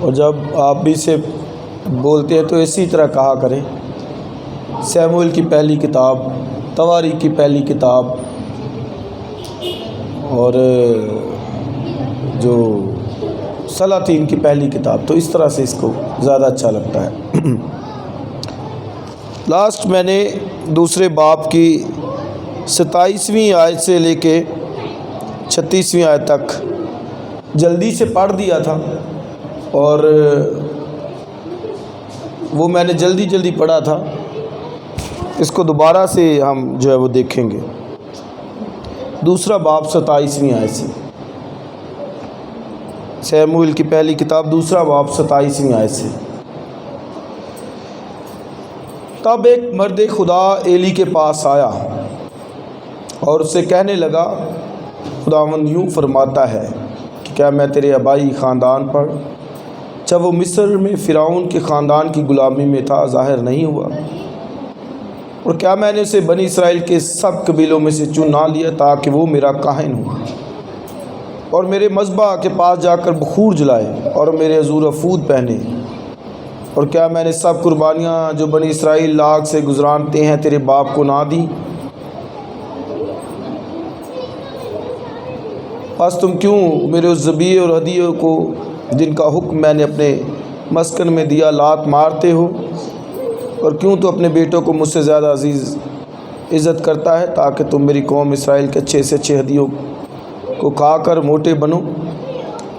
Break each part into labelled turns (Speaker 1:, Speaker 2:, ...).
Speaker 1: اور جب آپ بھی سے بولتے ہیں تو اسی طرح کہا کریں، سیموئیل کی پہلی کتاب، تواریخ کی پہلی کتاب، اور جو سلاطین کی پہلی کتاب، تو اس طرح سے اس کو زیادہ اچھا لگتا ہے۔ لاسٹ میں نے دوسرے باب کی 27ویں آیت سے لے کے 36ویں آیت تک جلدی سے پڑھ دیا تھا، اور وہ میں نے جلدی پڑھا تھا۔ اس کو دوبارہ سے ہم جو ہے وہ دیکھیں گے۔ دوسرا باب 27ویں آیت سے، سیموئیل کی پہلی کتاب دوسرا باب 27ویں آیت سے۔ تب ایک مرد خدا ایلی کے پاس آیا اور اسے کہنے لگا، خداوند یوں فرماتا ہے کہ کیا میں تیرے آبائی خاندان پر جب وہ مصر میں فرعون کے خاندان کی غلامی میں تھا ظاہر نہیں ہوا؟ اور کیا میں نے اسے بنی اسرائیل کے سب قبیلوں میں سے چن نہ لیا تاکہ وہ میرا کاہن ہو اور میرے مذبح کے پاس جا کر بخور جلائے اور میرے حضور افود پہنے؟ اور کیا میں نے سب قربانیاں جو بنی اسرائیل لاگ سے گزرانتے ہیں تیرے باپ کو نہ دی؟ بس تم کیوں میرے اس ذبیحے اور ہدیوں کو جن کا حکم میں نے اپنے مسکن میں دیا لات مارتے ہو؟ اور کیوں تو اپنے بیٹوں کو مجھ سے زیادہ عزیز عزت کرتا ہے تاکہ تم میری قوم اسرائیل کے اچھے سے اچھے ہدیوں کو کھا کر موٹے بنو؟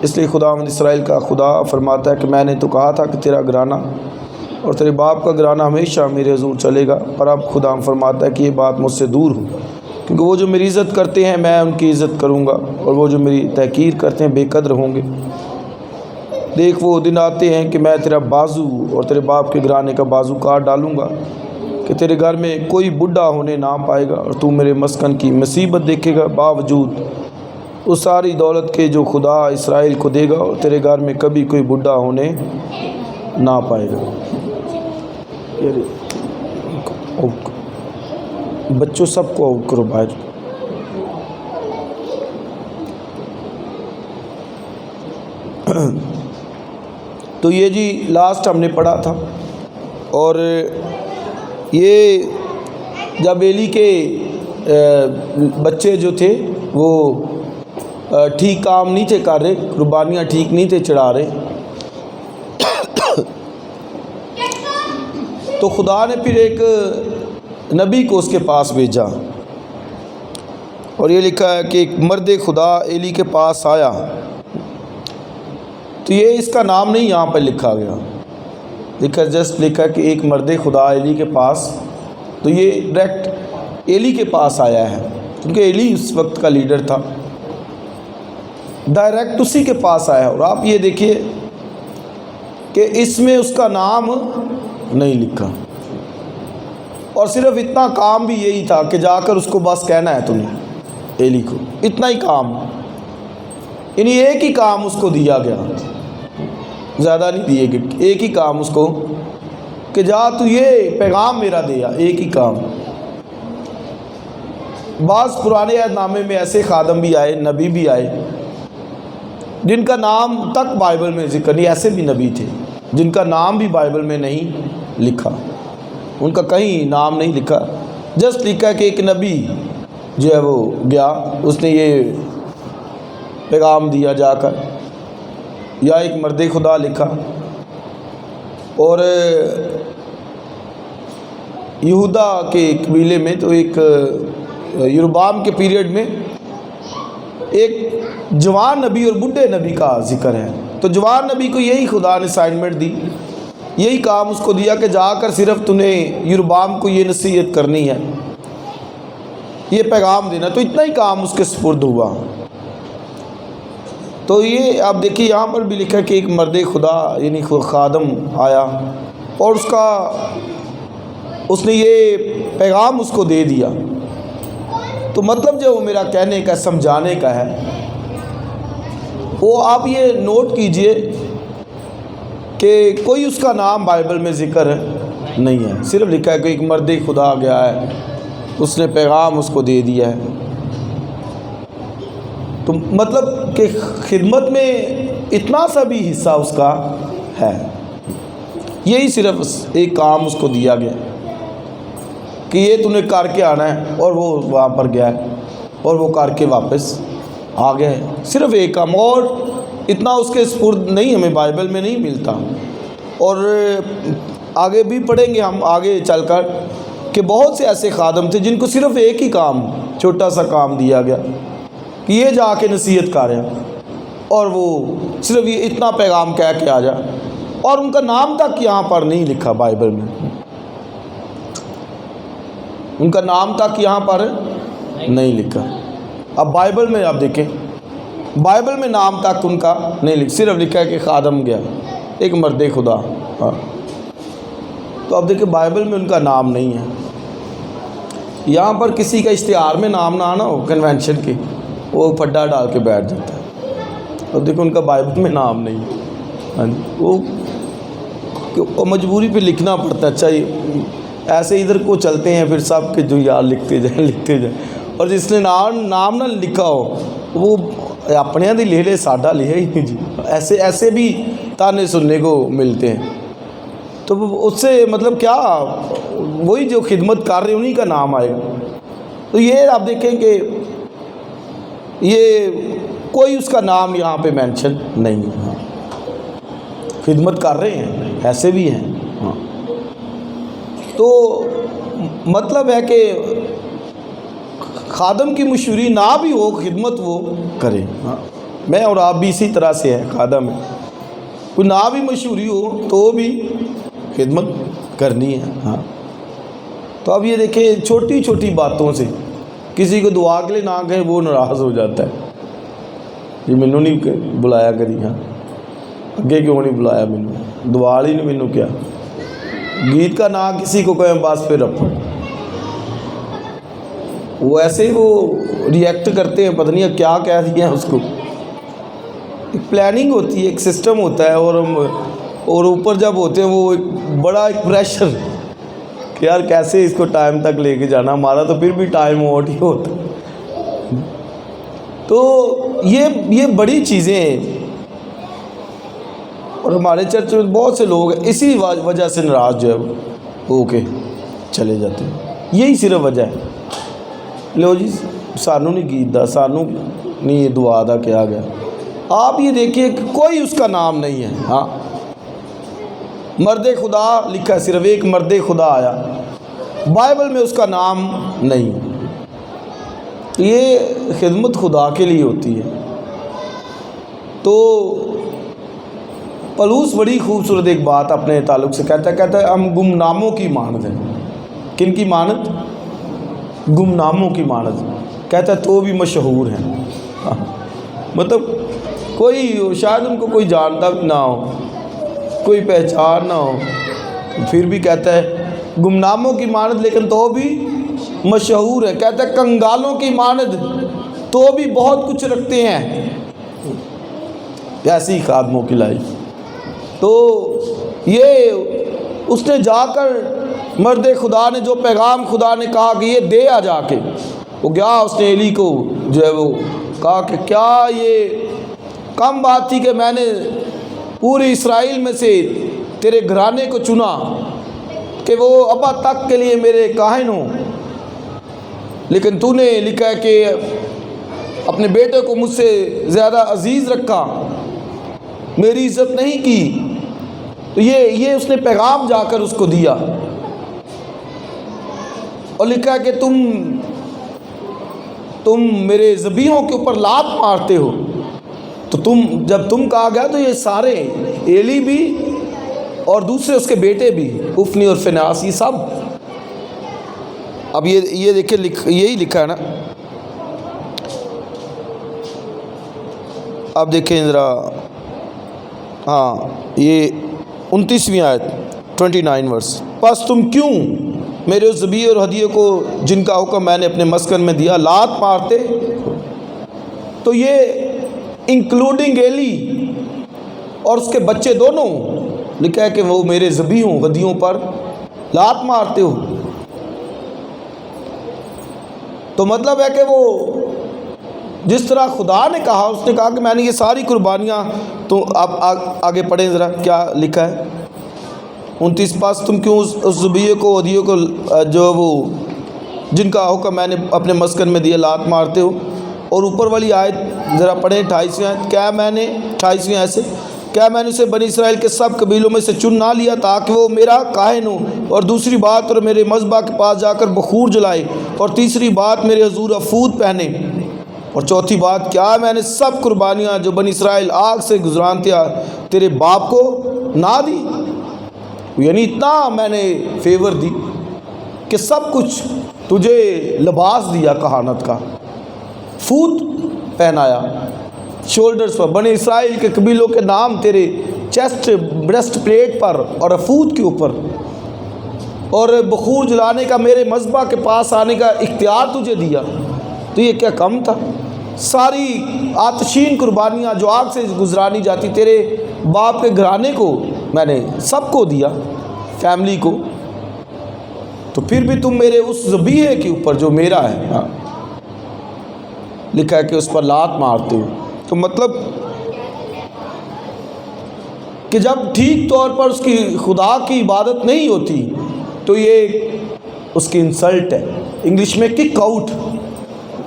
Speaker 1: اس لیے خداوند اسرائیل کا خدا فرماتا ہے کہ میں نے تو کہا تھا کہ تیرا گھرانہ اور تیرے باپ کا گھرانہ ہمیشہ میرے حضور چلے گا، پر اب خدا فرماتا ہے کہ یہ بات مجھ سے دور ہو، کیونکہ وہ جو میری عزت کرتے ہیں میں ان کی عزت کروں گا، اور وہ جو میری تحقیر کرتے ہیں بے قدر ہوں گے۔ دیکھ وہ دن آتے ہیں کہ میں تیرا بازو اور تیرے باپ کے گھرانے کا بازو کاٹ ڈالوں گا کہ تیرے گھر میں کوئی بڈھا ہونے نہ پائے گا، اور تو میرے مسکن کی مصیبت دیکھے گا باوجود اس ساری دولت کے جو خدا اسرائیل کو دے گا، اور تیرے گھر میں کبھی کوئی بڈھا ہونے نہ پائے گا۔ بچوں سب کو آؤٹ کرو باہر۔ تو یہ جی لاسٹ ہم نے پڑھا تھا، اور یہ جب ایلی کے بچے جو تھے وہ ٹھیک کام نہیں تھے کر رہے، قربانیاں ٹھیک نہیں تھے چڑھا رہے، تو خدا نے پھر ایک نبی کو اس کے پاس بھیجا، اور یہ لکھا ہے کہ ایک مرد خدا ایلی کے پاس آیا۔ تو یہ اس کا نام نہیں یہاں پہ لکھا گیا، جسٹ لکھا کہ ایک مرد خدا ایلی کے پاس، تو یہ ڈائریکٹ ایلی کے پاس آیا ہے، کیونکہ ایلی اس وقت کا لیڈر تھا، ڈائریکٹ اسی کے پاس آیا۔ اور آپ یہ دیکھیے کہ اس میں اس کا نام نہیں لکھا، اور صرف اتنا کام بھی یہی تھا کہ جا کر اس کو بس کہنا ہے تمہیں، ایلی کو اتنا ہی کام، یعنی ایک ہی کام اس کو دیا گیا، زیادہ نہیں دیے گئے، ایک ہی کام اس کو کہ جا تو یہ پیغام میرا دیا، ایک ہی کام۔ بعض پرانے عہد نامے میں ایسے خادم بھی آئے، نبی بھی آئے جن کا نام تک بائبل میں ذکر نہیں، ایسے بھی نبی تھے جن کا نام بھی بائبل میں نہیں لکھا، ان کا کہیں نام نہیں لکھا، جسٹ لکھا کہ ایک نبی جو ہے وہ گیا، اس نے یہ پیغام دیا جا کر، یا ایک مرد خدا لکھا۔ اور یہودا کے قبیلے میں تو ایک یروبام کے پیریڈ میں ایک جوان نبی اور بڈھے نبی کا ذکر ہے، تو جوان نبی کو یہی خدا نے اسائنمنٹ دی، یہی کام اس کو دیا کہ جا کر صرف تم نے یروبام کو یہ نصیحت کرنی ہے، یہ پیغام دینا، تو اتنا ہی کام اس کے سپرد ہوا۔ تو یہ آپ دیکھیے یہاں پر بھی لکھا کہ ایک مرد خدا یعنی خادم آیا، اور اس نے یہ پیغام اس کو دے دیا۔ تو مطلب جو میرا کہنے کا سمجھانے کا ہے وہ آپ یہ نوٹ کیجئے کہ کوئی اس کا نام بائبل میں ذکر نہیں ہے، صرف لکھا ہے کہ ایک مرد خدا گیا ہے اس نے پیغام اس کو دے دیا ہے. تو مطلب کہ خدمت میں اتنا سا بھی حصہ اس کا ہے. یہی صرف ایک کام اس کو دیا گیا کہ یہ تو نے کر کے آنا ہے، اور وہ وہاں پر گیا ہے اور وہ کر کے واپس آ گیا ہے. صرف ایک کام، اور اتنا اس کے سپرد نہیں ہمیں بائبل میں نہیں ملتا. اور آگے بھی پڑھیں گے ہم آگے چل کر کہ بہت سے ایسے خادم تھے جن کو صرف ایک ہی کام، چھوٹا سا کام دیا گیا کہ یہ جا کے نصیحت کریں، اور وہ صرف یہ اتنا پیغام کہہ کے آ جا. اور ان کا نام تک یہاں پر نہیں لکھا بائبل میں، ان کا نام تک یہاں پر نہیں لکھا. اب بائبل میں آپ دیکھیں، بائبل میں نام تک ان کا نہیں لکھا، صرف لکھا ہے کہ خادم گیا، ایک مرد خدا. ہاں، تو اب دیکھیں بائبل میں ان کا نام نہیں ہے. یہاں پر کسی کا اشتہار میں نام نہ آنا ہو کنونشن کے، وہ پھڈا ڈال کے بیٹھ جاتا ہے. اب دیکھو ان کا بائبل میں نام نہیں ہے. ہاں جی، وہ مجبوری پہ لکھنا پڑتا ہے. اچھا ایسے ادھر کو چلتے ہیں پھر سب کے جو یار لکھتے جائیں. اور جس نے نام نہ لکھا ہو وہ اپنے دی لے لے، ساڈا لیا ہی نہیں جی. ایسے بھی تانے سننے کو ملتے ہیں. تو اس سے مطلب کیا، وہی جو خدمت کر رہے انہی کا نام آئے گا. تو یہ آپ دیکھیں کہ یہ کوئی اس کا نام یہاں پہ مینشن نہیں ہے. خدمت کر رہے ہیں، ایسے بھی ہیں. ہاں، تو مطلب ہے کہ خادم کی مشہوری نہ بھی ہو، خدمت وہ کرے. ہاں، میں اور آپ بھی اسی طرح سے ہے، خادم ہے. کوئی نہ بھی مشہوری ہو تو بھی خدمت کرنی ہے. ہاں، تو اب یہ دیکھیں چھوٹی چھوٹی باتوں سے کسی کو دعا کے لیے نہ کہیں وہ ناراض ہو جاتا ہے. یہ مینوں نہیں بلایا کری. ہاں، اگے کیوں نہیں بلایا، مینوں دعا ہی نہیں، مینوں کیا گیت کا نام کسی کو کہیں بس پھر رپڑ. وہ ایسے ہی وہ ریئیکٹ کرتے ہیں، پتہ نہیں کیا کہہ دیا اس کو. ایک پلاننگ ہوتی ہے، ایک سسٹم ہوتا ہے، اور اوپر جب ہوتے ہیں وہ ایک بڑا ایک پریشر کہ یار کیسے اس کو ٹائم تک لے کے جانا، ہمارا تو پھر بھی ٹائم آؤٹ ہی ہوتا. تو یہ بڑی چیزیں ہیں. اور ہمارے چرچ میں بہت سے لوگ اسی وجہ سے ناراض جو ہے ہو کے چلے جاتے ہیں. یہی صرف وجہ ہے. لو جی سانوں نہیں گیت دا، سانوں نہیں یہ دعا دا کیا گیا. آپ یہ دیکھیے کہ کوئی اس کا نام نہیں ہے. ہاں، مرد خدا لکھا ہے، صرف ایک مرد خدا آیا، بائبل میں اس کا نام نہیں. یہ خدمت خدا کے لیے ہوتی ہے. تو پلوس بڑی خوبصورت ایک بات اپنے تعلق سے کہتا ہے ہم گمناموں کی مانند ہیں. کن کی مانند؟ گمناموں کی مانند. کہتا ہے تو بھی مشہور ہیں. مطلب کوئی شاید ان کو کوئی جانتا بھی نہ ہو، کوئی پہچان نہ ہو، پھر بھی کہتا ہے گمناموں کی مانند لیکن تو بھی مشہور ہے. کہتا ہے کنگالوں کی مانند تو بھی بہت کچھ رکھتے ہیں. ایسی خادموں کی لائف. تو یہ اس نے جا کر مرد خدا نے جو پیغام خدا نے کہا کہ یہ دے آ جا کے، وہ گیا. اس نے ایلی کو جو ہے وہ کہا کہ کیا یہ کم بات تھی کہ میں نے پوری اسرائیل میں سے تیرے گھرانے کو چنا کہ وہ ابا تک کے لیے میرے کاہن ہوں، لیکن تو نے لکھا ہے کہ اپنے بیٹے کو مجھ سے زیادہ عزیز رکھا، میری عزت نہیں کی. تو یہ اس نے پیغام جا کر اس کو دیا، اور لکھا ہے کہ تم میرے ذبیحوں کے اوپر لات مارتے ہو. تو جب تم کہا گیا تو یہ سارے ایلی بھی اور دوسرے اس کے بیٹے بھی، افنی اور فنیاس، یہ سب. اب یہ دیکھیں یہی لکھا ہے نا. اب دیکھیں ذرا، ہاں یہ 29ویں آیت 29 ورس. پس تم کیوں میرے اس ذبیحے اور ہدیے کو جن کا حکم میں نے اپنے مسکن میں دیا لات مارتے؟ تو یہ انکلوڈنگ ایلی اور اس کے بچے دونوں لکھا ہے کہ وہ میرے ذبیحوں ہدیوں پر لات مارتے ہو. تو مطلب ہے کہ وہ جس طرح خدا نے کہا، اس نے کہا کہ میں نے یہ ساری قربانیاں، تو آپ آگے پڑھیں ذرا کیا لکھا ہے 29 پاس تم کیوں اس ذبیحے کو ودیعے کو جو وہ جن کا حکم میں نے اپنے مسکن میں دیا لات مارتے ہو؟ اور اوپر والی آیت ذرا پڑھیں 28ویں آیت، کیا میں نے 28ویں ایسے کیا میں نے اسے بنی اسرائیل کے سب قبیلوں میں سے چن نہ لیا تاکہ وہ میرا کاہن ہو، اور دوسری بات اور میرے مذبح کے پاس جا کر بخور جلائے، اور تیسری بات میرے حضور افود پہنے، اور چوتھی بات کیا میں نے سب قربانیاں جو بنی اسرائیل آگ سے گزرانتے تیرے باپ کو نہ دی؟ یعنی اتنا میں نے فیور دی کہ سب کچھ تجھے لباس دیا کہانت کا، فوت پہنایا شولڈرز پر، بنی اسرائیل کے قبیلوں کے نام تیرے چیسٹ بریسٹ پلیٹ پر اور افود کے اوپر، اور بخور جلانے کا میرے مذبح کے پاس آنے کا اختیار تجھے دیا، تو یہ کیا کم تھا؟ ساری آتشین قربانیاں جو آگ سے گزرانی جاتی تیرے باپ کے گھرانے کو میں نے سب کو دیا، فیملی کو، تو پھر بھی تم میرے اس ذبیحے کے اوپر جو میرا ہے، لکھا ہے کہ اس پر لات مارتے ہو۔ تو مطلب کہ جب ٹھیک طور پر اس کی خدا کی عبادت نہیں ہوتی تو یہ اس کی انسلٹ ہے، انگلش میں کک آؤٹ،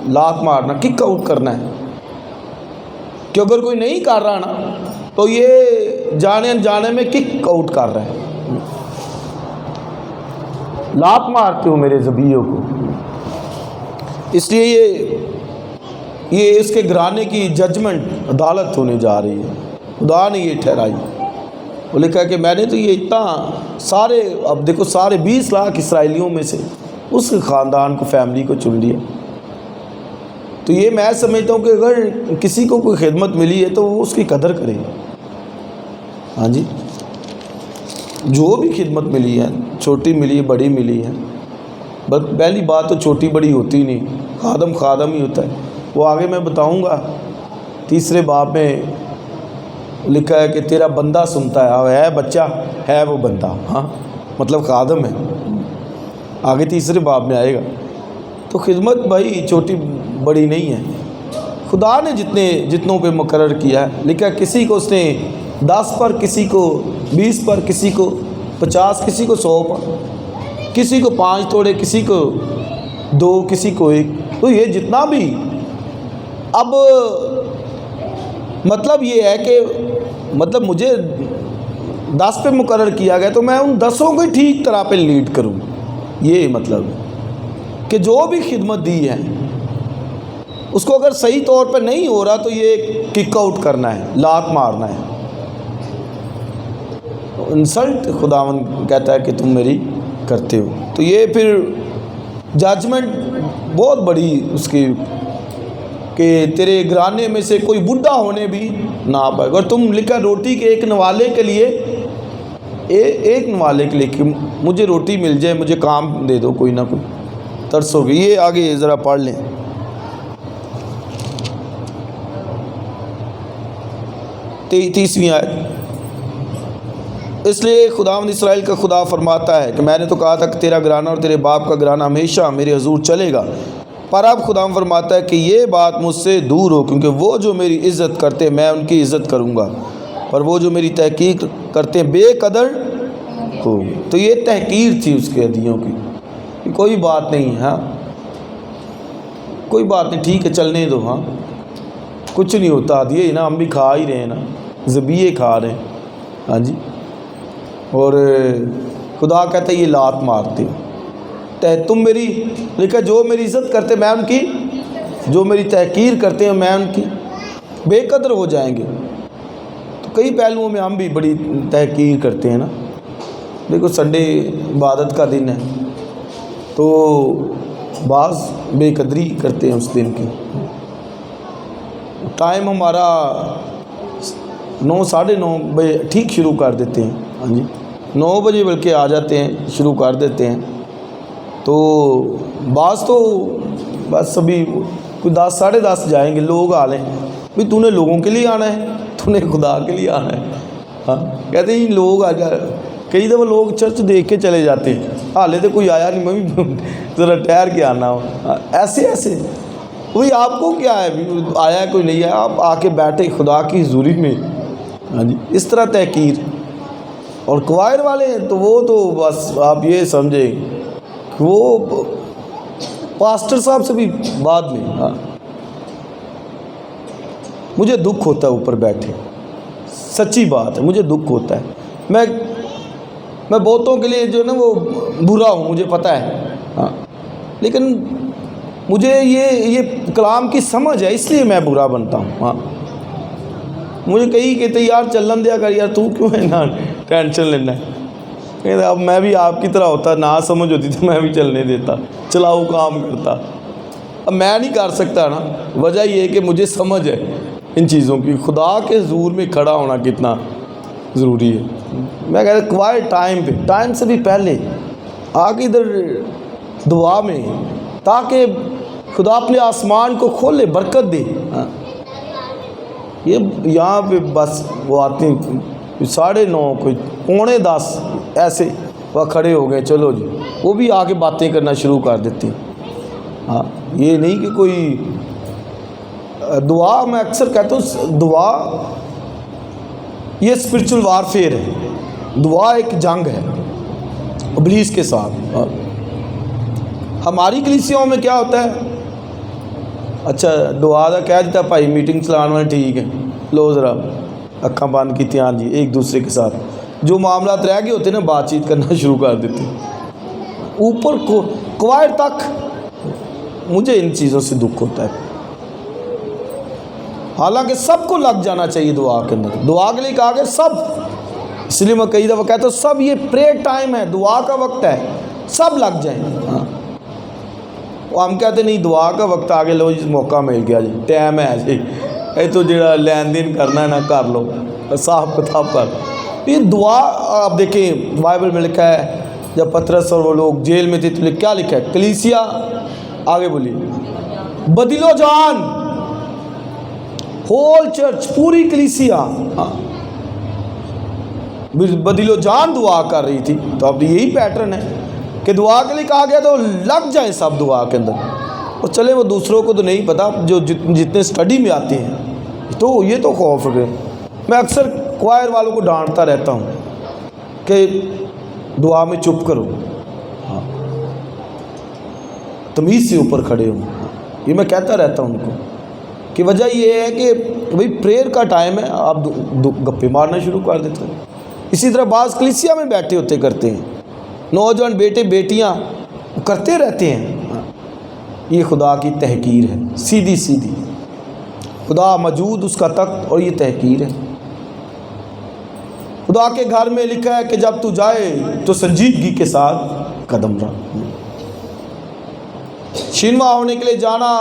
Speaker 1: لات مارنا، کک آؤٹ کرنا ہے، کہ اگر کوئی نہیں کر رہا نا تو یہ جانے انجانے میں کک آؤٹ کر رہا ہے، لات مارتے ہو میرے ذبیحوں کو۔ اس لیے یہ اس کے گھرانے کی ججمنٹ عدالت ہونے جا رہی ہے، خدا نے یہ ٹھہرائی۔ وہ لکھا ہے کہ میں نے تو یہ اتنا سارے، اب دیکھو سارے 20 لاکھ اسرائیلیوں میں سے اس خاندان کو، فیملی کو چن لیا۔ تو یہ میں سمجھتا ہوں کہ اگر کسی کو کوئی خدمت ملی ہے تو وہ اس کی قدر کرے، ہاں جی، جو بھی خدمت ملی ہے، چھوٹی ملی ہے بڑی ملی ہے، بس پہلی بات تو چھوٹی بڑی ہوتی نہیں، خادم خادم ہی ہوتا ہے۔ وہ آگے میں بتاؤں گا، 3 باب میں لکھا ہے کہ تیرا بندہ سنتا ہے بچہ ہے وہ بندہ، ہاں مطلب خادم ہے، آگے 3 باب میں آئے گا۔ تو خدمت بھائی چھوٹی بڑی نہیں ہے، خدا نے جتنوں پہ مقرر کیا ہے، لکھا ہے کسی کو اس نے 10 پر، کسی کو 20 پر، کسی کو 50، کسی کو 100 پر، کسی کو 5 توڑے، کسی کو 2، کسی کو 1، تو یہ جتنا بھی، اب مطلب یہ ہے کہ مطلب مجھے 10 پہ مقرر کیا گیا تو میں ان 10 کو ٹھیک طرح پہ لیڈ کروں، یہ مطلب ہے کہ جو بھی خدمت دی ہے اس کو اگر صحیح طور پہ نہیں ہو رہا تو یہ کک آؤٹ کرنا ہے، لات مارنا ہے، انسلٹ خداوند کہتا ہے کہ تم میری کرتے ہو۔ تو یہ پھر ججمنٹ بہت بڑی اس کی، کہ تیرے گھرانے میں سے کوئی بڈھا ہونے بھی نہ پائے گا۔ اور تم لکھا روٹی کے ایک نوالے کے لیے، ایک نوالے کے لیے کہ مجھے روٹی مل جائے، مجھے کام دے دو کوئی نہ کوئی، ترس ہوگی۔ یہ آگے ذرا پڑھ لیں 30ویں آیت۔ اس لیے خداوند اسرائیل کا خدا فرماتا ہے کہ میں نے تو کہا تھا کہ تیرا گھرانہ اور تیرے باپ کا گھرانہ ہمیشہ میرے حضور چلے گا، پر اب خداوند فرماتا ہے کہ یہ بات مجھ سے دور ہو، کیونکہ وہ جو میری عزت کرتے میں ان کی عزت کروں گا، پر وہ جو میری تحقیر کرتے ہیں بے قدر ہو۔ تو یہ تحقیر تھی اس کے ہدیوں کی، کوئی بات نہیں، ہاں کوئی بات نہیں، ٹھیک ہے چلنے دو، ہاں کچھ نہیں ہوتا، ہدیے ہی نا، ہم بھی کھا ہی رہے ہیں نا، ذبیحے کھا رہے ہیں، ہاں جی۔ اور خدا کہتا ہے یہ لات مارتے ہو، تم میری، لکھا جو میری عزت کرتے میں ان کی، جو میری تحقیر کرتے ہیں میں ان کی بے قدر ہو جائیں گے۔ تو کئی پہلوؤں میں ہم بھی بڑی تحقیر کرتے ہیں نا، دیکھو سنڈے عبادت کا دن ہے تو بعض بے قدری کرتے ہیں اس دن کی، ٹائم ہمارا 9 ساڑھے 9 بجے ٹھیک شروع کر دیتے ہیں، ہاں جی 9 بجے بلکہ آ جاتے ہیں، شروع کر دیتے ہیں۔ تو بعض تو بس ابھی کوئی 10 ساڑھے 10 جائیں گے، لوگ آ لیں بھائی تو نے لوگوں کے لیے آنا ہے، تو نے خدا کے لیے آنا ہے، ہاں کہتے ہیں لوگ آ جائے، کئی دفعہ لوگ چرچ دیکھ کے چلے جاتے ہیں، حالے تو کوئی آیا نہیں، میں بھی ذرا ٹھہر کے آنا ہو. ایسے وہی آپ کو کیا ہے، آیا ہے کوئی نہیں آیا، آپ آ کے بیٹھے خدا کی حضوری میں. ہاں جی، اس طرح تحقیر. اور کوائر والے تو وہ تو بس آپ یہ سمجھیں کہ وہ پاسٹر صاحب سے بھی بعد میں. مجھے دکھ ہوتا ہے اوپر بیٹھے، سچی بات ہے، مجھے دکھ ہوتا ہے. میں بہتوں کے لیے جو ہے نا وہ برا ہوں، مجھے پتہ ہے. لیکن مجھے یہ کلام کی سمجھ ہے، اس لیے میں برا بنتا ہوں. مجھے کہیں کہتے یار چلن دیا کر، یار تو کیوں ہے نا ٹینشن لینا ہے. کہتے اب میں بھی آپ کی طرح ہوتا، نہ سمجھ ہوتی تو میں بھی چلنے دیتا، چلاؤ کام کرتا. اب میں نہیں کر سکتا نا، وجہ یہ ہے کہ مجھے سمجھ ہے ان چیزوں کی. خدا کے حضور میں کھڑا ہونا کتنا ضروری ہے. میں کہتا کوائر ٹائم سے بھی پہلے آگے ادھر دعا میں، تاکہ خدا اپنے آسمان کو کھولے، برکت دے. یہ یہاں پہ بس وہ آتے ہیں 9:30 کوئی 9:45 ایسے وہ کھڑے ہو گئے، چلو جی، وہ بھی آ کے باتیں کرنا شروع کر دیتے ہیں. یہ نہیں کہ کوئی دعا، میں اکثر کہتا ہوں دعا یہ اسپرچل وارفیئر ہے. دعا ایک جنگ ہے ابلیس کے ساتھ. ہماری کلیسیاؤں میں کیا ہوتا ہے، اچھا دعا دا کہہ دیتا بھائی میٹنگ چلانے والے ٹھیک ہے، لو ذرا اکھاں بند کی، ہاں جی، ایک دوسرے کے ساتھ جو معاملات رہ گئے ہوتے ہیں نا بات چیت کرنا شروع کر دیتے ہیں. اوپر کوائر تک مجھے ان چیزوں سے دکھ ہوتا ہے. حالانکہ سب کو لگ جانا چاہیے دعا کے اندر، دعا کے لیے کہا کہ سب، اس لیے میں کئی دفعہ کہتا ہوں سب، یہ پریئر ٹائم ہے، دعا کا وقت ہے، سب لگ جائیں. ہم کہتے نہیں دعا کا وقت آگے لو جس موقع مل گیا جی، ٹائم ہے جی، یہ تو جڑا لین دین کرنا ہے نا کر لو، صاحب کتاب کر. یہ دعا آپ دیکھیں بائبل میں لکھا ہے جب پطرس اور وہ لوگ جیل میں تھے تو کیا لکھا ہے، کلیسیا آگے بولیے بدل و جان، ہول چرچ پوری کلیسیا بدل و جان دعا کر رہی تھی. تو اب یہی پیٹرن ہے کہ دعا کے لیے کہا گیا تو لگ جائیں سب دعا کے اندر. اور چلے وہ دوسروں کو تو نہیں پتا، جو جتنے اسٹڈی میں آتے ہیں تو یہ تو خوف ہے. میں اکثر کوائر والوں کو ڈانٹتا رہتا ہوں کہ دعا میں چپ کرو، تمیز سے اوپر کھڑے ہوں. یہ میں کہتا رہتا ہوں ان کو کہ وجہ یہ ہے کہ بھئی پریئر کا ٹائم ہے، آپ گپے مارنا شروع کر دیتے ہیں. اسی طرح بعض کلیسیا میں بیٹھے ہوتے کرتے ہیں، نوجوان بیٹے بیٹیاں کرتے رہتے ہیں. یہ خدا کی تحقیر ہے، سیدھی خدا موجود اس کا تخت، اور یہ تحقیر ہے. خدا کے گھر میں لکھا ہے کہ جب تو جائے تو سنجیدگی کے ساتھ قدم رکھ. شینوا ہونے کے لیے جانا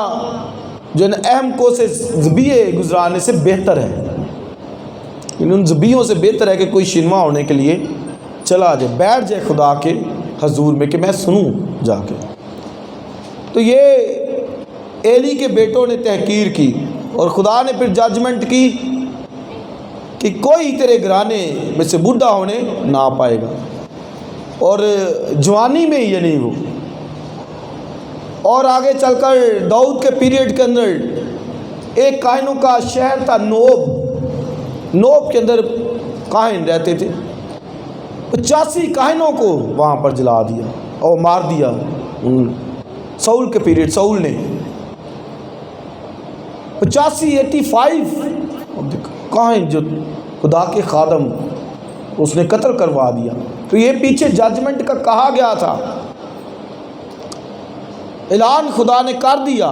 Speaker 1: جو اہم کو سے ذبیحے گزرانے سے بہتر ہے. ان ذبیحوں سے بہتر ہے کہ کوئی شینوا ہونے کے لیے چلا جائے، بیٹھ جائے خدا کے حضور میں کہ میں سنوں جا کے. تو یہ ایلی کے بیٹوں نے تحقیر کی، اور خدا نے پھر ججمنٹ کی کہ کوئی تیرے گھرانے میں سے بوڑھا ہونے نہ پائے گا. اور جوانی میں یعنی وہ، اور آگے چل کر داؤد کے پیریڈ کے اندر ایک کاہنوں کا شہر تھا نوب کے اندر کاہن رہتے تھے. 85 کاہنوں کو وہاں پر جلا دیا اور مار دیا. سول کے پیریڈ، سول نے 85 کاہن جو خدا کے خادم اس نے قتل کروا دیا. تو یہ پیچھے ججمنٹ کا کہا گیا تھا، اعلان خدا نے کر دیا.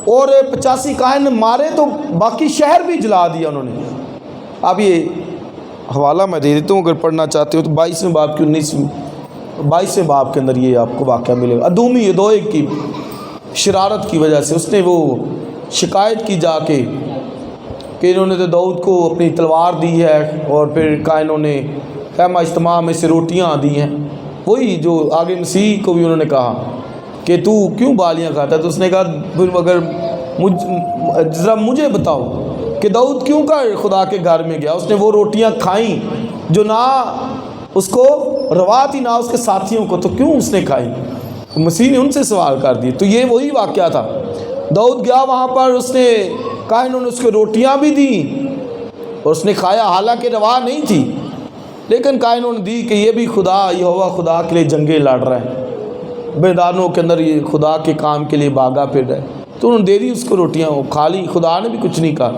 Speaker 1: اور 85 کاہن مارے تو باقی شہر بھی جلا دیا انہوں نے. اب یہ حوالہ میں دے دیتا ہوں، اگر پڑھنا چاہتے ہو تو 22ویں باب کی 22ویں باب کے اندر یہ آپ کو واقعہ ملے گا. ادومی یدوئی کی شرارت کی وجہ سے اس نے وہ شکایت کی جا کے کہ انہوں نے تو داؤد کو اپنی تلوار دی ہے، اور پھر کائنوں نے خیمہ اجتماع میں سے روٹیاں دی ہیں. وہی جو آگے مسیح کو بھی انہوں نے کہا کہ تو کیوں بالیاں کھاتا ہے. تو اس نے کہا پھر اگر ذرا مجھے بتاؤ کہ داؤد کیوں کر خدا کے گھر میں گیا. اس نے وہ روٹیاں کھائیں جو نہ اس کو روا تھی نہ اس کے ساتھیوں کو، تو کیوں اس نے کھائی؟ مسیح نے ان سے سوال کر دی. تو یہ وہی واقعہ تھا. داؤد گیا وہاں پر، اس نے کہا، انہوں نے اس کو روٹیاں بھی دیں اور اس نے کھایا، حالانکہ روا نہیں تھی، لیکن کہا انہوں نے دی کہ یہ بھی خدا، یہوہ خدا کے لیے جنگیں لڑ رہا ہے، میدانوں کے اندر یہ خدا کے کام کے لیے بھاگا پھر رہا ہے. تو انہوں نے دے دی اس کو روٹیاں، وہ کھا لی. خدا نے بھی کچھ نہیں کہا،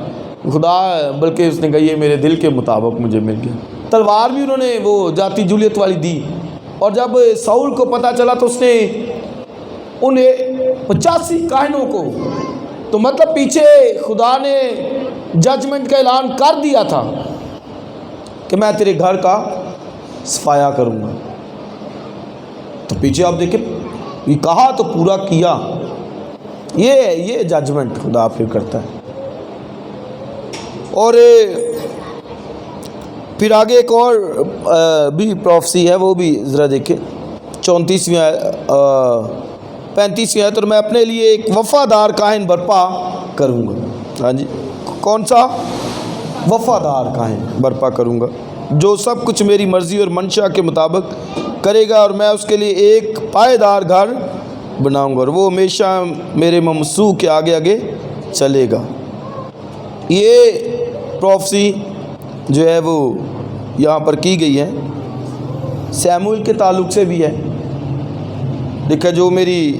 Speaker 1: خدا بلکہ اس نے کہا یہ میرے دل کے مطابق مجھے مل گیا. تلوار بھی انہوں نے وہ جاتی جولیت والی دی. اور جب ساؤل کو پتہ چلا تو اس نے انہیں 85 کاہنوں کو، تو مطلب پیچھے خدا نے ججمنٹ کا اعلان کر دیا تھا کہ میں تیرے گھر کا صفایا کروں گا. تو پیچھے آپ دیکھیں، یہ کہا تو پورا کیا. یہ ججمنٹ خدا پھر کرتا ہے. اور پھر آگے ایک اور بھی پروفیسی ہے، وہ بھی ذرا دیکھیں 34ویں 35ویں آیت، اور میں اپنے لیے ایک وفادار کاہن برپا کروں گا. ہاں جی، کون سا؟ وفادار کاہن برپا کروں گا، جو سب کچھ میری مرضی اور منشا کے مطابق کرے گا، اور میں اس کے لیے ایک پائیدار گھر بناؤں گا، اور وہ ہمیشہ میرے ممسوح کے آگے آگے چلے گا. یہ پروفیسی جو ہے وہ یہاں پر کی گئی ہے، سیموئیل کے تعلق سے بھی ہے. لکھا جو میری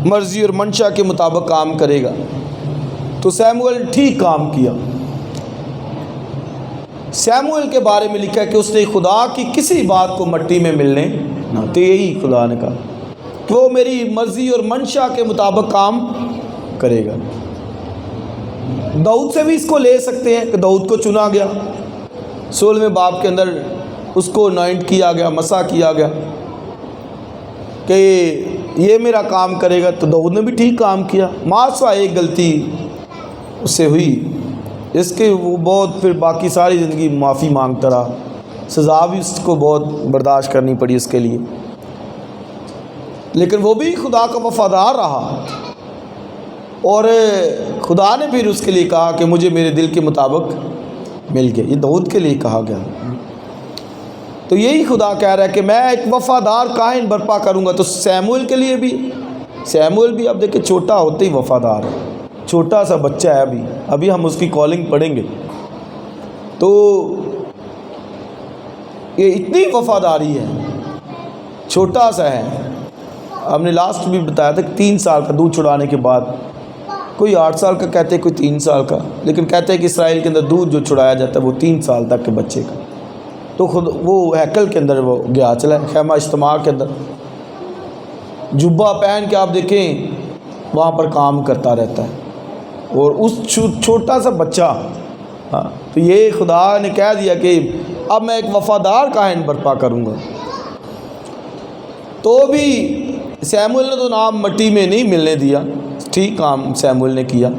Speaker 1: مرضی اور منشا کے مطابق کام کرے گا. تو سیموئیل ٹھیک کام کیا. سیموئیل کے بارے میں لکھا ہے کہ اس نے خدا کی کسی بات کو مٹی میں ملنے نہ. تو یہی خدا نے کہا کہ وہ میری مرضی اور منشا کے مطابق کام کرے گا. داؤد سے بھی اس کو لے سکتے ہیں کہ داؤد کو چنا گیا، 16ویں باب کے اندر اس کو انوائنٹ کیا گیا، مسح کیا گیا کہ یہ میرا کام کرے گا. تو داؤد نے بھی ٹھیک کام کیا. ماسوا ایک غلطی اس سے ہوئی، اس کے وہ بہت پھر باقی ساری زندگی معافی مانگتا رہا، سزا بھی اس کو بہت برداشت کرنی پڑی اس کے لیے، لیکن وہ بھی خدا کا وفادار رہا. اور خدا نے پھر اس کے لیے کہا کہ مجھے میرے دل کے مطابق مل گیا. یہ داؤد کے لیے کہا گیا. تو یہی خدا کہہ رہا ہے کہ میں ایک وفادار کاہن برپا کروں گا. تو سیموئیل کے لیے بھی، سیموئیل بھی اب دیکھیں چھوٹا ہوتے ہی وفادار ہے، چھوٹا سا بچہ ہے. ابھی ہم اس کی کالنگ پڑھیں گے. تو یہ اتنی وفاداری ہے، چھوٹا سا ہے. ہم نے لاسٹ بھی بتایا تھا کہ 3 سال کا دودھ چھڑانے کے بعد، کوئی 8 سال کا کہتے ہیں، کوئی 3 سال کا، لیکن کہتے ہیں کہ اسرائیل کے اندر دودھ جو چھڑایا جاتا ہے وہ 3 سال تک کے بچے کا. تو خود وہ ہیکل کے اندر وہ گیا چلا، خیمہ اجتماع کے اندر جبہ پہن کے آپ دیکھیں وہاں پر کام کرتا رہتا ہے. اور اس چھوٹا سا بچہ، ہاں، تو یہ خدا نے کہہ دیا کہ اب میں ایک وفادار کاہن برپا کروں گا. تو بھی سیموئیل نے تو نام مٹی میں نہیں ملنے دیا، ٹھیک کام سیموئیل نے کیا.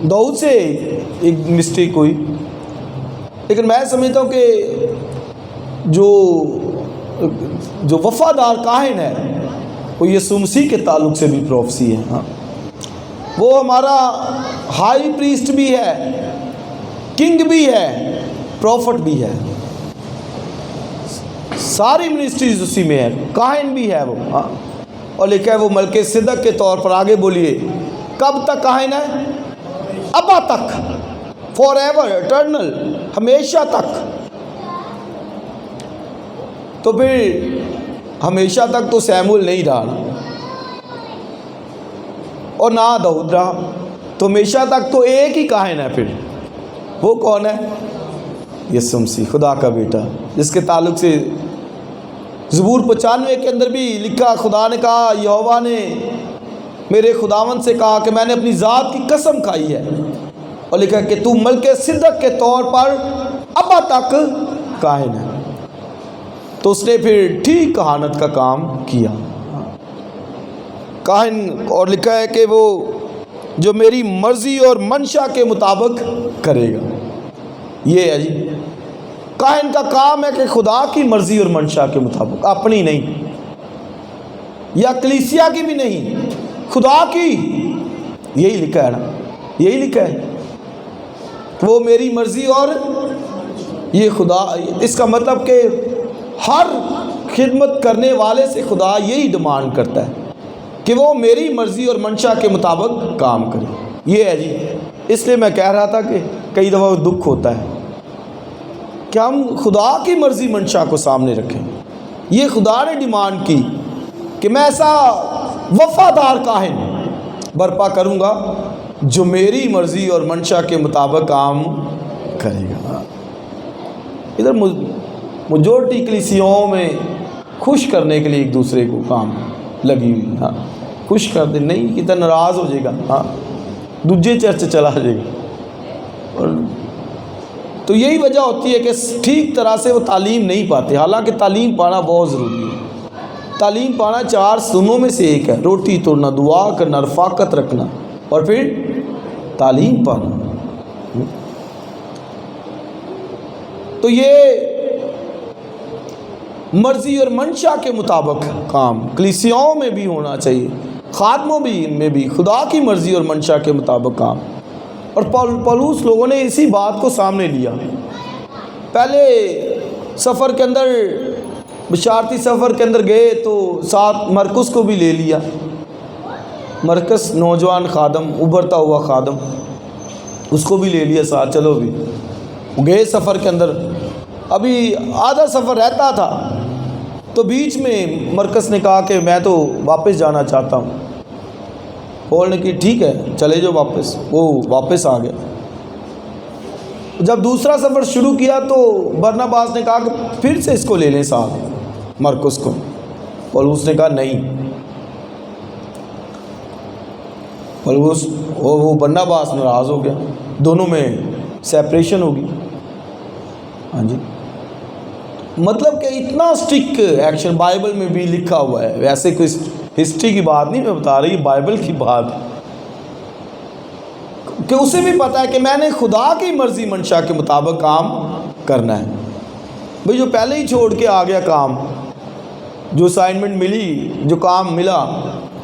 Speaker 1: داؤد سے ایک مسٹیک ہوئی، لیکن میں سمجھتا ہوں کہ جو وفادار کاہن ہے وہ یسوع مسیح کے تعلق سے بھی پروفیسی ہے. ہاں، وہ ہمارا ہائی پریسٹ بھی ہے، کنگ بھی ہے، پروفٹ بھی ہے. ساری منسٹریز اسی میں ہے، کاہن بھی ہے وہ. ہاں، اور لکھا ہے وہ ملک صدق کے طور پر. آگے بولیے، کب تک کاہن ہے؟ ابا تک، فار ایور، اٹرنل، ہمیشہ تک. تو پھر ہمیشہ تک تو سیموئیل نہیں رہا اور نہ داؤد رہا. تو ہمیشہ تک تو ایک ہی کاہن ہے. پھر وہ کون ہے؟ یسوع مسیح، خدا کا بیٹا، جس کے تعلق سے زبور 95 کے اندر بھی لکھا، خدا نے کہا، یہوہ نے میرے خداوند سے کہا کہ میں نے اپنی ذات کی قسم کھائی ہے، اور لکھا کہ تو ملک صدق کے طور پر ابا تک کاہن ہے. تو اس نے پھر ٹھیک کہانت کا کام کیا، کاہن. اور لکھا ہے کہ وہ جو میری مرضی اور منشا کے مطابق کرے گا. یہ ہے جی کاہن کا کام ہے کہ خدا کی مرضی اور منشا کے مطابق، اپنی نہیں، یا کلیسیا کی بھی نہیں، خدا کی. یہی لکھا ہے نا، یہی لکھا ہے وہ میری مرضی اور یہ خدا، اس کا مطلب کہ ہر خدمت کرنے والے سے خدا یہی ڈیمانڈ کرتا ہے کہ وہ میری مرضی اور منشا کے مطابق کام کرے. یہ ہے جی. اس لیے میں کہہ رہا تھا کہ کئی دفعہ دکھ ہوتا ہے کہ ہم خدا کی مرضی منشا کو سامنے رکھیں. یہ خدا نے ڈیمانڈ کی کہ میں ایسا وفادار کاہن برپا کروں گا جو میری مرضی اور منشا کے مطابق کام کرے گا. ادھر میجورٹی کلیسیوں میں خوش کرنے کے لیے ایک دوسرے کو کام لگی ہوئی. ہاں خوش کر دے، نہیں ادھر ناراض ہو جائے گا، ہاں دوجے چرچ چلا جائے گا. اور تو یہی وجہ ہوتی ہے کہ ٹھیک طرح سے وہ تعلیم نہیں پاتے. حالانکہ تعلیم پانا بہت ضروری ہے. تعلیم پانا 4 سنوں میں سے ایک ہے: روٹی توڑنا، دعا کرنا، رفاقت رکھنا، اور پھر تعلیم پانا. تو یہ مرضی اور منشا کے مطابق کام کلیسیاؤں میں بھی ہونا چاہیے، خادموں میں بھی خدا کی مرضی اور منشا کے مطابق کام. اور پولس لوگوں نے اسی بات کو سامنے لیا. پہلے سفر کے اندر، بشارتی سفر کے اندر گئے تو ساتھ مرکس کو بھی لے لیا. مرکس نوجوان خادم، ابھرتا ہوا خادم، اس کو بھی لے لیا ساتھ. چلو بھی گئے سفر کے اندر. ابھی آدھا سفر رہتا تھا تو بیچ میں مرکس نے کہا کہ میں تو واپس جانا چاہتا ہوں. پول نے کہا ٹھیک ہے چلے جاؤ واپس. وہ واپس آ گیا. جب دوسرا سفر شروع کیا تو برناباس نے کہا کہ پھر سے اس کو لے لیں ساتھ، مرکس کو. پولس نے کہا نہیں. پولس وہ برناباس ناراض ہو گیا، دونوں میں سیپریشن ہوگی. ہاں جی. مطلب کہ اتنا اسٹرکٹ ایکشن بائبل میں بھی لکھا ہوا ہے. ویسے کوئی ہسٹری کی بات نہیں میں بتا رہی، بائبل کی بات، کہ اسے بھی پتہ ہے کہ میں نے خدا کی مرضی منشا کے مطابق کام کرنا ہے. بھئی جو پہلے ہی چھوڑ کے آ گیا کام، جو اسائنمنٹ ملی، جو کام ملا،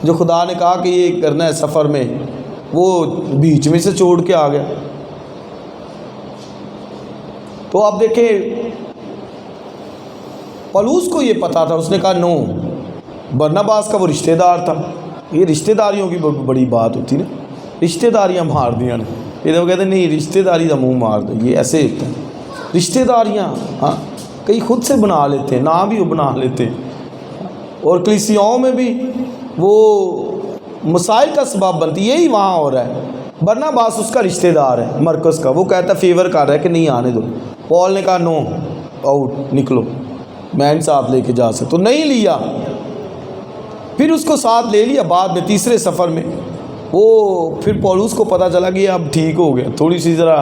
Speaker 1: جو خدا نے کہا کہ یہ کرنا ہے سفر میں، وہ بیچ میں سے چھوڑ کے آ گیا. تو آپ دیکھیں پولس کو یہ پتا تھا. اس نے کہا نو. برناباس کا وہ رشتہ دار تھا. یہ رشتہ داریوں کی بڑی بات ہوتی نا، رشتہ داریاں مار دیا نے. یہ وہ کہتے ہیں نہیں رشتہ داری کا منہ مار دو. یہ ایسے ہوتا ہے رشتہ داریاں. ہاں کئی خود سے بنا لیتے ہیں، نام بھی وہ بنا لیتے ہیں. اور کلیسیاؤں میں بھی وہ مسائل کا سبب بنتی. یہی وہاں ہو رہا ہے. برناباس اس کا رشتہ دار ہے مرکز کا. وہ کہتا ہے فیور کر رہا ہے کہ نہیں آنے دو. پول نے کہا نو، آؤٹ، نکلو، میں ان ساتھ لے کے جا سکتا. تو نہیں لیا. پھر اس کو ساتھ لے لیا بعد میں تیسرے سفر میں. وہ پھر پولس کو پتہ چلا کہ اب ٹھیک ہو گیا، تھوڑی سی ذرا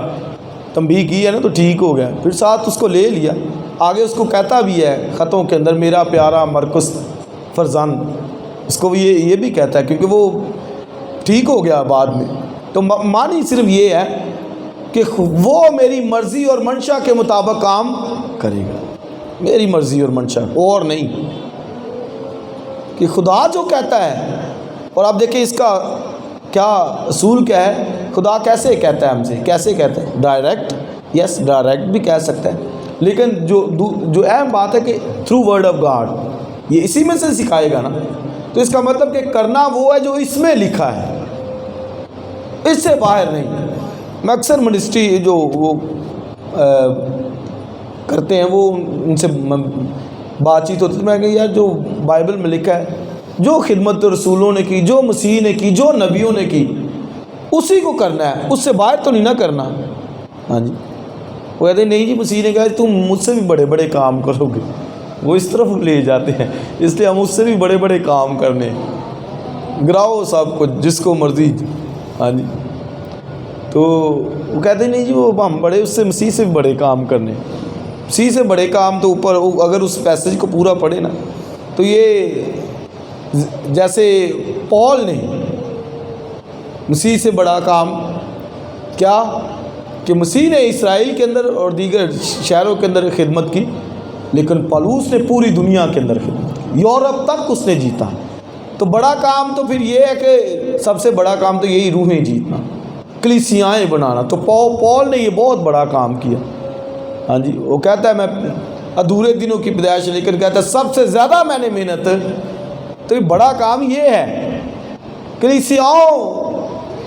Speaker 1: تنبیہ کی ہے نا تو ٹھیک ہو گیا. پھر ساتھ اس کو لے لیا. آگے اس کو کہتا بھی ہے خطوں کے اندر میرا پیارا مرکس فرزند. اس کو یہ بھی کہتا ہے کیونکہ وہ ٹھیک ہو گیا بعد میں. تو معنی صرف یہ ہے کہ وہ میری مرضی اور منشا کے مطابق کام کرے گا. میری مرضی اور منشا، اور نہیں. کہ خدا جو کہتا ہے. اور آپ دیکھیں اس کا کیا اصول کیا ہے. خدا کیسے کہتا ہے ہم سے، کیسے کہتا ہے؟ ڈائریکٹ. یس ڈائریکٹ بھی کہہ سکتا ہے، لیکن جو اہم بات ہے کہ تھرو ورڈ آف گاڈ. یہ اسی میں سے سکھائے گا نا. تو اس کا مطلب کہ کرنا وہ ہے جو اس میں لکھا ہے، اس سے باہر نہیں. میں اکثر منسٹری جو وہ کرتے ہیں وہ ان سے بات چیت ہوتی ہے. میں کہ یار جو بائبل میں لکھا ہے، جو خدمت رسولوں نے کی، جو مسیح نے کی، جو نبیوں نے کی، اسی کو کرنا ہے، اس سے باہر تو نہیں نہ کرنا. ہاں جی. وہ کہتے ہیں نہیں جی مسیح نے کہا تم مجھ سے بھی بڑے بڑے کام کرو گے. وہ اس طرف لے جاتے ہیں، اس لیے ہم اس سے بھی بڑے بڑے کام کرنے. گراؤ سب کچھ جس کو مرضی. ہاں جی. تو وہ کہتے ہیں نہیں جی وہ ہم بڑے، اس سے مسیح سے بھی بڑے کام کرنے. مسیح سے بڑے کام تو اوپر، اگر اس پیسیج کو پورا پڑھے نا تو یہ جیسے پول نے مسیح سے بڑا کام کیا کہ مسیح نے اسرائیل کے اندر اور دیگر شہروں کے اندر خدمت کی، لیکن پولس نے پوری دنیا کے اندر خدمت کی. یورپ تک اس نے جیتا. تو بڑا کام تو پھر یہ ہے کہ سب سے بڑا کام تو یہی روحیں جیتنا، کلیسیائیں بنانا. تو پول نے یہ بہت بڑا کام کیا. ہاں جی، وہ کہتا ہے میں ادھورے دنوں کی پیدائش، لیکن کہتا ہے سب سے زیادہ میں نے محنت، تو یہ بڑا کام یہ ہے کلیسیاؤں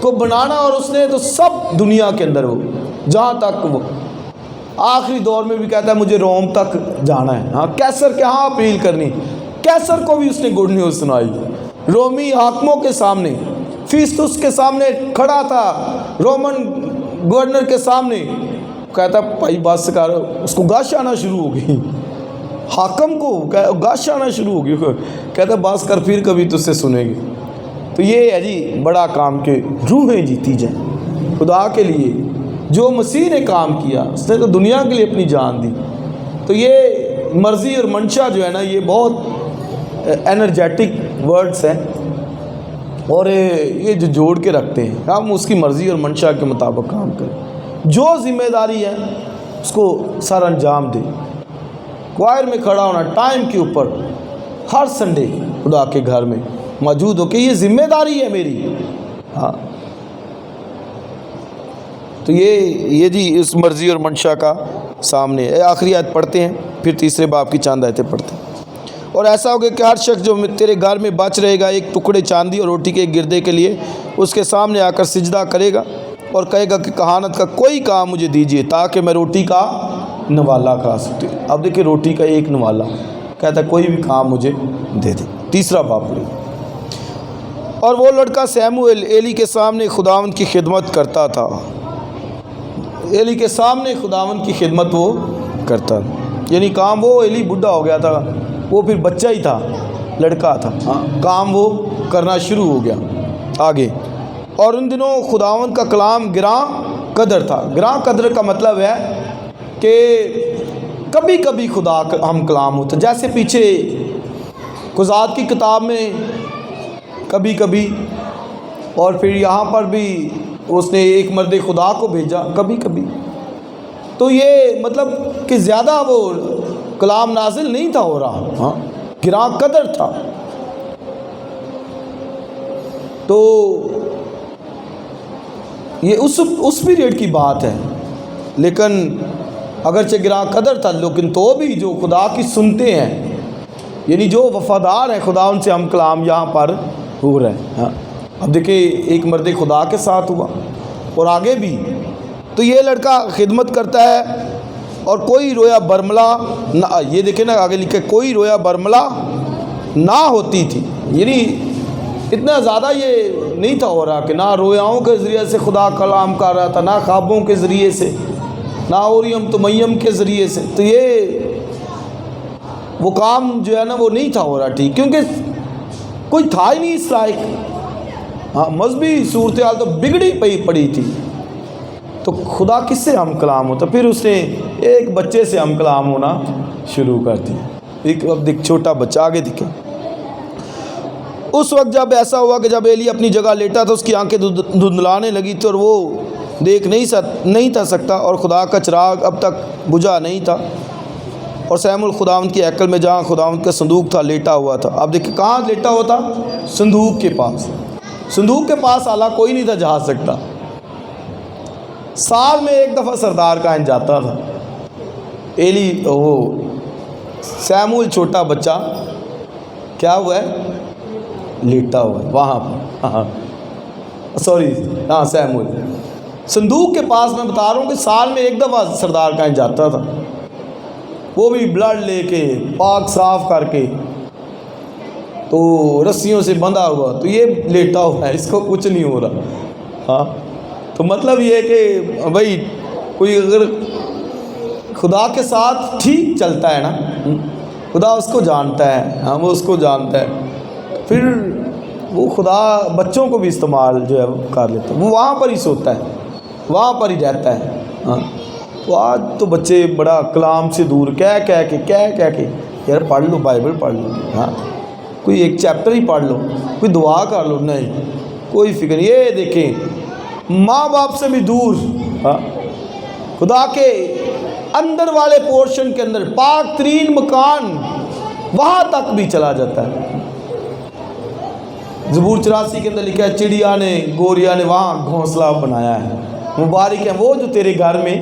Speaker 1: کو بنانا، اور اس نے تو سب دنیا کے اندر وہ جہاں تک وہ آخری دور میں بھی کہتا ہے مجھے روم تک جانا ہے، ہاں کیسر کے ہاں اپیل کرنی، کیسر کو بھی اس نے گڈ نیوز سنائی، رومی حاکموں کے سامنے، فیسٹس کے سامنے کھڑا تھا، رومن گورنر کے سامنے، کہتا بھائی بس کر، اس کو گاش آنا شروع ہو گئی، حاکم کو گاش آنا شروع ہو گئی، کہتا بس کر پھر کبھی تجھ سے سنیں گے۔ تو یہ ہے جی بڑا کام کہ روحیں جیتی جائیں خدا کے لیے، جو مسیح نے کام کیا اس نے تو دنیا کے لیے اپنی جان دی۔ تو یہ مرضی اور منشا جو ہے نا، یہ بہت انرجیٹک ورڈز ہیں، اور یہ جو جوڑ کے رکھتے ہیں، ہم اس کی مرضی اور منشا کے مطابق کام کریں، جو ذمہ داری ہے اس کو سر انجام دیں، کوائر میں کھڑا ہونا ٹائم کے اوپر، ہر سنڈے خدا کے گھر میں موجود ہو کہ یہ ذمہ داری ہے میری، ہاں۔ تو یہ جی اس مرضی اور منشا کا سامنے ہے۔ آخری آیت پڑھتے ہیں، پھر تیسرے باب کی چاند آیتیں پڑھتے ہیں۔ اور ایسا ہوگا کہ ہر شخص جو تیرے گھر میں بچ رہے گا ایک ٹکڑے چاندی اور روٹی کے ایک گردے کے لیے اس کے سامنے آ کر سجدہ کرے گا اور کہے گا کہ کہانت کا کوئی کام مجھے دیجیے تاکہ میں روٹی کا نوالا کھا سکتی۔ اب دیکھیں روٹی کا ایک نوالا، کہتا ہے کوئی بھی کام مجھے دے دے۔ تیسرا باب پڑھیں۔ اور وہ لڑکا سیموئیل ایلی کے سامنے خداوند کی خدمت کرتا تھا، ایلی کے سامنے خداوند کی خدمت وہ کرتا تھا، یعنی کام وہ، ایلی بڈھا ہو گیا تھا، وہ پھر بچہ ہی تھا، لڑکا تھا، کام وہ کرنا شروع ہو گیا آگے۔ اور ان دنوں خداوند کا کلام گراں قدر تھا۔ گراں قدر کا مطلب ہے کہ کبھی کبھی خدا ہم کلام ہوتا، جیسے پیچھے قضات کی کتاب میں کبھی کبھی، اور پھر یہاں پر بھی اس نے ایک مرد خدا کو بھیجا کبھی کبھی۔ تو یہ مطلب کہ زیادہ وہ کلام نازل نہیں تھا ہو رہا، ہاں گراں قدر تھا۔ تو یہ اس پیریڈ کی بات ہے، لیکن اگرچہ گراں قدر تھا لیکن تو بھی جو خدا کی سنتے ہیں، یعنی جو وفادار ہیں خدا، ان سے ہم کلام یہاں پر ہو رہے ہیں، ہاں۔ اب دیکھیں ایک مرد خدا کے ساتھ ہوا اور آگے بھی۔ تو یہ لڑکا خدمت کرتا ہے، اور کوئی رویا برملا نہ، یہ دیکھیں نا آگے لکھے کوئی رویا برملا نہ ہوتی تھی، یعنی اتنا زیادہ یہ نہیں تھا ہو رہا کہ نہ رویاؤں کے ذریعے سے خدا کلام کر رہا تھا، نہ خوابوں کے ذریعے سے، نہ اوریم تمیم کے ذریعے سے۔ تو یہ وہ کام جو ہے نا وہ نہیں تھا ہو رہا ٹھیک، کیونکہ کوئی تھا ہی نہیں اس لائق، ہاں مذہبی صورتحال تو بگڑی پڑی تھی، تو خدا کس سے ہم کلام ہوتا؟ پھر اس نے ایک بچے سے ہم کلام ہونا شروع کر دیا، ایک اب دیکھ چھوٹا بچہ آگے دکھے۔ اس وقت جب ایسا ہوا کہ جب ایلی اپنی جگہ لیٹا تو اس کی آنکھیں دھندلانے لگی تھی اور وہ دیکھ نہیں تھا سکتا، اور خدا کا چراغ اب تک بجھا نہیں تھا، اور سیموئیل خداوند کی ہیکل میں جہاں خداوند کا صندوق تھا لیٹا ہوا تھا۔ اب دیکھیں کہاں لیٹا ہوا تھا؟ صندوق کے پاس۔ صندوق کے پاس اعلیٰ کوئی نہیں تھا جا سکتا۔ سال میں ایک دفعہ سردار کائن جاتا تھا، ایلی وہ سیموئیل چھوٹا بچہ کیا ہوا ہے؟ لیٹا ہوا ہے وہاں پر، ہاں سوری ہاں سیموئیل صندوق کے پاس۔ میں بتا رہا ہوں کہ سال میں ایک دفعہ سردار کائن جاتا تھا، وہ بھی بلڈ لے کے پاک صاف کر کے، تو رسیوں سے بندھا ہوا، تو یہ لیٹا ہوا ہے، اس کو کچھ نہیں ہو رہا، ہاں۔ تو مطلب یہ ہے کہ بھائی کوئی اگر خدا کے ساتھ ٹھیک چلتا ہے نا، خدا اس کو جانتا ہے، ہاں وہ اس کو جانتا ہے، پھر وہ خدا بچوں کو بھی استعمال جو ہے کر لیتا ہے، وہ وہاں پر ہی سوتا ہے، وہاں پر ہی رہتا ہے، ہاں۔ تو آج تو بچے بڑا کلام سے دور، کہہ کے یار پڑھ لو بائبل پڑھ لو، ہاں کوئی ایک چیپٹر ہی پڑھ لو، کوئی دعا کر لو، نہیں کوئی فکر نہیں۔ یہ دیکھیں ماں باپ سے بھی دور، ہاں خدا کے اندر والے پورشن کے اندر پاک ترین مکان وہاں تک بھی چلا جاتا ہے۔ زبور 84 کے اندر لکھا ہے چڑیا نے گوریا نے وہاں گھونسلہ بنایا ہے، مبارک ہیں وہ جو تیرے گھر میں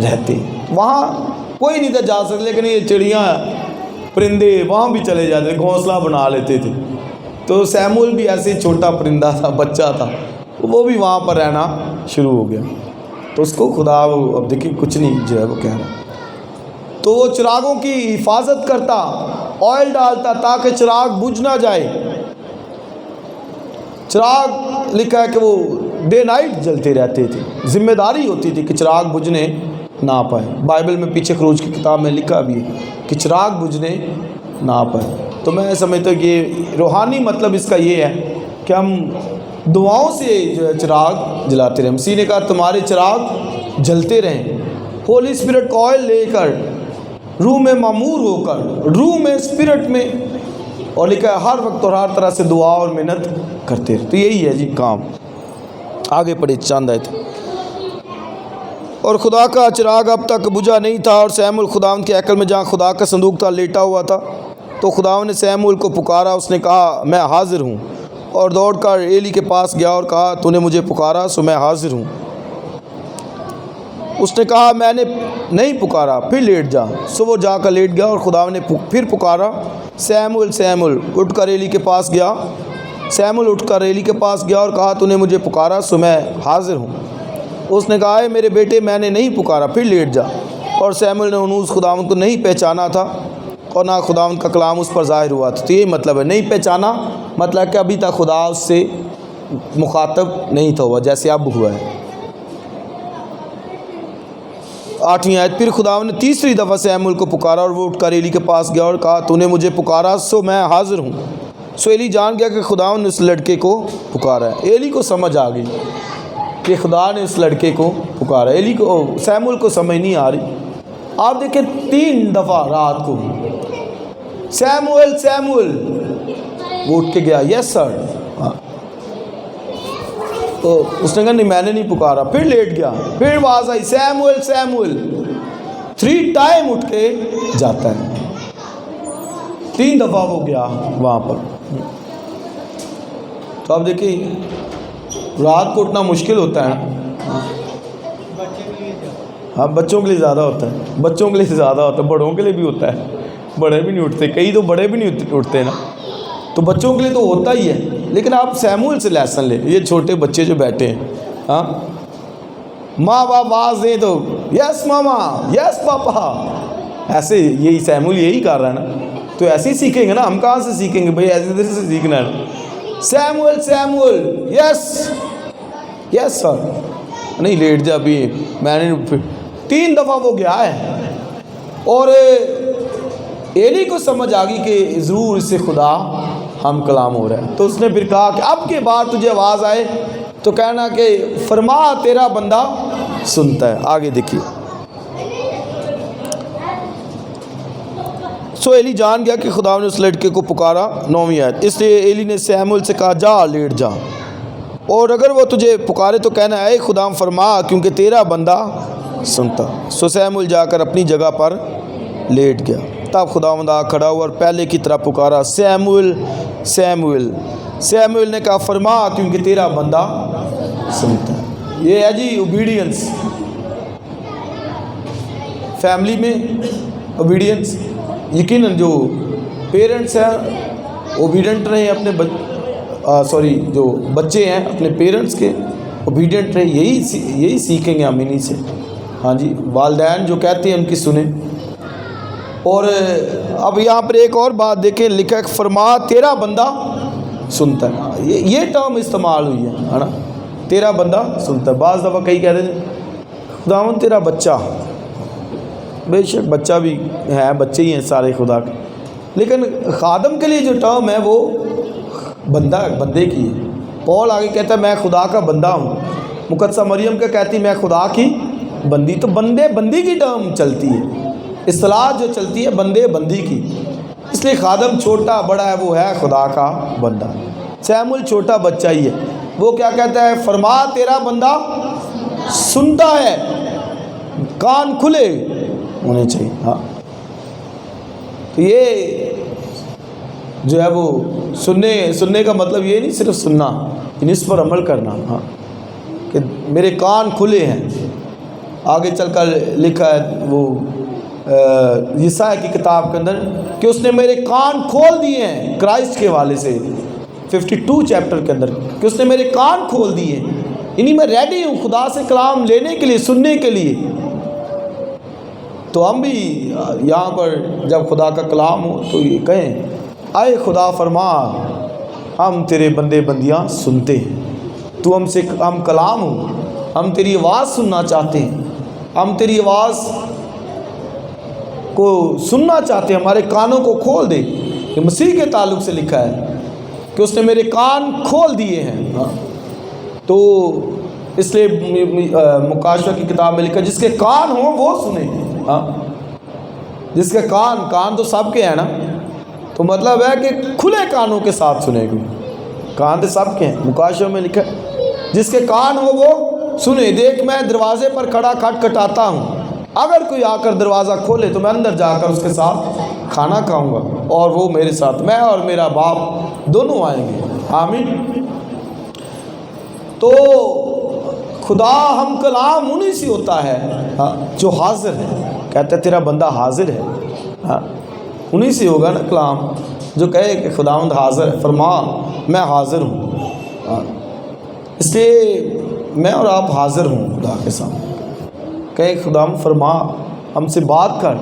Speaker 1: رہتے ہیں۔ وہاں کوئی نہیں تھا جا سکتا، لیکن یہ چڑیاں پرندے وہاں بھی چلے جاتے تھے، گھونسلہ بنا لیتے تھے. تو سیمول بھی ایسے ہی چھوٹا پرندہ تھا، بچہ تھا، وہ بھی وہاں پر رہنا شروع ہو گیا. تو اس کو خدا اب دیکھیں کچھ نہیں جو ہے وہ کہہ رہا. تو وہ چراغوں کی حفاظت کرتا، آئل ڈالتا تاکہ چراغ بجھ نہ جائے. چراغ لکھا ہے کہ وہ ڈے نائٹ جلتے رہتے تھے، ذمہ داری ہوتی تھی کہ چراغ بجھنے نہ پائے. بائبل میں پیچھے خروج کی کتاب میں لکھا بھی ہے کہ چراغ بجھنے نہ پائے. تو میں سمجھتا ہوں کہ یہ روحانی مطلب اس کا یہ ہے کہ ہم دعاؤں سے جو ہے چراغ جلاتے رہیں. مسیح نے کہا تمہارے چراغ جلتے رہیں. ہولی اسپرٹ کا آئل لے کر، روح میں معمور ہو کر، روح میں اسپرٹ میں، اور لکھا ہے ہر وقت اور ہر طرح سے دعا اور محنت کرتے رہے. تو یہی ہے جی کام. آگے پڑھے چاند آئے تھے. اور خدا کا چراغ اب تک بجھا نہیں تھا، اور سیمول خداوند کے ہیکل میں جہاں خدا کا صندوق تھا لیٹا ہوا تھا. تو خداوند نے سیمول کو پکارا. اس نے کہا میں حاضر ہوں، اور دوڑ کر ایلی کے پاس گیا اور کہا تو نے مجھے پکارا سو میں حاضر ہوں. اس نے کہا میں نے نہیں پکارا، پھر لیٹ جا. سو وہ جا کر لیٹ گیا، اور خداوند نے پھر پکارا سیمول سیمول. اٹھ کر ایلی کے پاس گیا. سیمول اٹھ کر ایلی کے پاس گیا اور کہا تو نے مجھے پکارا سو میں حاضر ہوں. اس نے کہا اے میرے بیٹے میں نے نہیں پکارا، پھر لیٹ جا. اور سیمول نے ہنوز خداوند کو نہیں پہچانا تھا، اور نہ خداوند کا کلام اس پر ظاہر ہوا تھا. تو یہی مطلب ہے نہیں پہچانا، مطلب کہ ابھی تک خدا اس سے مخاطب نہیں تھا ہوا جیسے اب ہوا ہے. 8ویں آیت. پھر خداوند نے تیسری دفعہ سیمول کو پکارا، اور وہ اٹھ کر ایلی کے پاس گیا اور کہا تو نے مجھے پکارا سو میں حاضر ہوں. سو ایلی جان گیا کہ خداوند نے اس لڑکے کو پکارا ہے. ایلی کو سمجھ آ گئی کہ خدا نے اس لڑکے کو پکارا. ایلی کو سیمول کو سمجھ نہیں آ رہی. آپ دیکھیں 3 دفعہ رات کو سیمول سیمول. وہ اٹھ کے گیا یس سر. تو اس نے کہا نہیں میں نے نہیں پکارا. پھر لیٹ گیا. پھر آواز آئی سیمول سیمول. 3 ٹائم اٹھ کے جاتا ہے. 3 دفعہ وہ گیا وہاں پر. تو آپ دیکھیں رات کو اٹھنا مشکل ہوتا ہے. ہاں بچوں کے لیے زیادہ ہوتا ہے، بچوں کے لیے زیادہ ہوتا ہے، بڑوں کے لیے بھی ہوتا ہے. بڑے بھی نہیں اٹھتے، کئی تو بڑے بھی نہیں اٹھتے نا. تو بچوں کے لیے تو ہوتا ہی ہے. لیکن آپ سیمول سے لیسن لیں. یہ چھوٹے بچے جو بیٹھے ہیں، ہاں ماں باپ آواز دیں تو یس ماما یس پاپا، ایسے یہی سیمول یہی کر رہا ہے نا. تو ایسے ہی سیکھیں گے نا. ہم کہاں سے سیکھیں گے بھائی؟ ایسے طرح سے سیکھنا ہے. سیمول سیمول یس یس سر. نہیں لیٹ جا ابھی میں نے. 3 دفعہ وہ گیا ہے. اور ایلی کو سمجھ آ گئی کہ ضرور اس سے خدا ہم کلام ہو رہا ہے. تو اس نے پھر کہا کہ اب کے بعد تجھے آواز آئے تو کہنا کہ فرما تیرا بندہ سنتا ہے. آگے دیکھیے. سو ایلی جان گیا کہ خدا نے اس لڑکے کو پکارا. 9ویں آیت. اس لیے ایلی نے سیمول سے کہا جا لیٹ جا، اور اگر وہ تجھے پکارے تو کہنا اے خدا فرما کیونکہ تیرا بندہ سنتا. سو سیمول جا کر اپنی جگہ پر لیٹ گیا. تب خداوند آ کھڑا ہوا اور پہلے کی طرح پکارا سیمول سیمول. سیمول نے کہا فرما کیونکہ تیرا بندہ سنتا ہے. یہ ہے جی اوبیڈینس. فیملی میں اوبیڈینس. یقیناً جو پیرنٹس ہیں اوبیڈینٹ رہے اپنے جو بچے ہیں اپنے پیرنٹس کے اوبیڈینٹ رہے. یہی سیکھیں گے ہم انہیں سے. ہاں جی والدین جو کہتے ہیں ان کی سنیں. اور اب یہاں پر ایک اور بات دیکھیں لکھا ہے فرما تیرا بندہ سنتا ہے. یہ ٹرم استعمال ہوئی ہے نا، تیرا بندہ سنتا ہے. بعض دفعہ کئی کہتے ہیں خداوند تیرا بچہ. بے شک بچہ بھی ہے، بچے ہی ہیں سارے خدا کے، لیکن خادم کے لیے جو ٹرم ہے وہ بندے کی ہے. پول آگے کہتا ہے میں خدا کا بندہ ہوں. مقدسہ مریم کا کہتی میں خدا کی بندی. تو بندی کی ٹرم چلتی ہے، اصطلاح جو چلتی ہے بندے بندی کی. اس لیے خادم چھوٹا بڑا ہے وہ ہے خدا کا بندہ. سیمول چھوٹا بچہ ہی ہے. وہ کیا کہتا ہے فرما تیرا بندہ سنتا ہے. کان کھلے ہونے چاہیے. ہاں تو یہ جو ہے وہ سننے کا مطلب یہ نہیں صرف سننا، اس پر عمل کرنا. ہاں کہ میرے کان کھلے ہیں. آگے چل کر لکھا ہے وہ یسایا کی کتاب کے اندر کہ اس نے میرے کان کھول دیے ہیں، کرائسٹ کے حوالے سے 52 چیپٹر کے اندر، کہ اس نے میرے کان کھول دیے ہیں، یعنی میں ریڈی ہوں خدا سے کلام لینے کے لیے، سننے کے لیے۔ تو ہم بھی یہاں پر جب خدا کا کلام ہو تو یہ کہیں، اے خدا فرما ہم تیرے بندے بندیاں سنتے ہیں، تو ہم کلام ہو، ہم تیری آواز سننا چاہتے ہیں، ہم تیری آواز کو سننا چاہتے ہیں، ہمارے کانوں کو کھول دے۔ یہ مسیح کے تعلق سے لکھا ہے کہ اس نے میرے کان کھول دیے ہیں۔ تو اس لیے مکاشفہ کی کتاب میں لکھا جس کے کان ہوں وہ سنیں۔ جس کے کان تو سب کے ہیں نا، تو مطلب ہے کہ کھلے کانوں کے ساتھ سنے گی، کان تو سب کے ہیں۔ مکاشفہ میں لکھا جس کے کان ہو وہ سنے، دیکھ میں دروازے پر کھڑا کھٹکھٹاتا ہوں، اگر کوئی آ کر دروازہ کھولے تو میں اندر جا کر اس کے ساتھ کھانا کھاؤں گا اور وہ میرے ساتھ، میں اور میرا باپ دونوں آئیں گے۔ آمین۔ تو خدا ہم کلام انہی سے ہوتا ہے جو حاضر ہے، کہتا ہے تیرا بندہ حاضر ہے، انہی سے ہوگا نا کلام جو کہے کہ خداوند حاضر ہے، فرما میں حاضر ہوں۔ اس لیے میں اور آپ حاضر ہوں خدا کے سامنے، کہے خداوند فرما ہم سے بات کر،